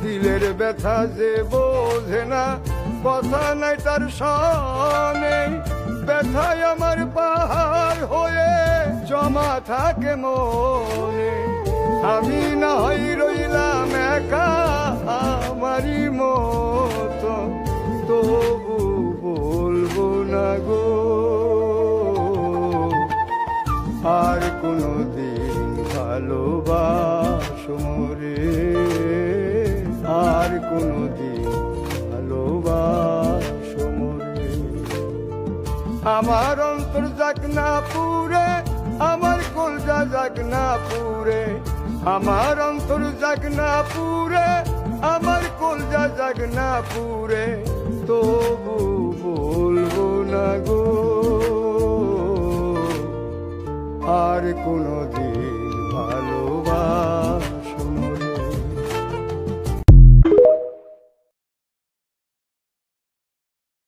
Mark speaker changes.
Speaker 1: দিলের ব্যথা যে বোঝে না, কথা নাই তার সনে, ব্যথায় আমার পাহাড় হয়ে জমা থাকে মনে। আমি না হয় রইলাম একা আমারই মতো, তবু বলবো না গো আর কোনদিন ভালোবাসো মোরে, আর কোনদিন ভালোবাসো মোরে। আমার অন্তর যাক না পুরে, আমার কলজা যাক না পুরে, আমার অন্তর যাক না পুরে, আমার কলজা যাক না পুরে, তবু বলবো না গো আর কোনো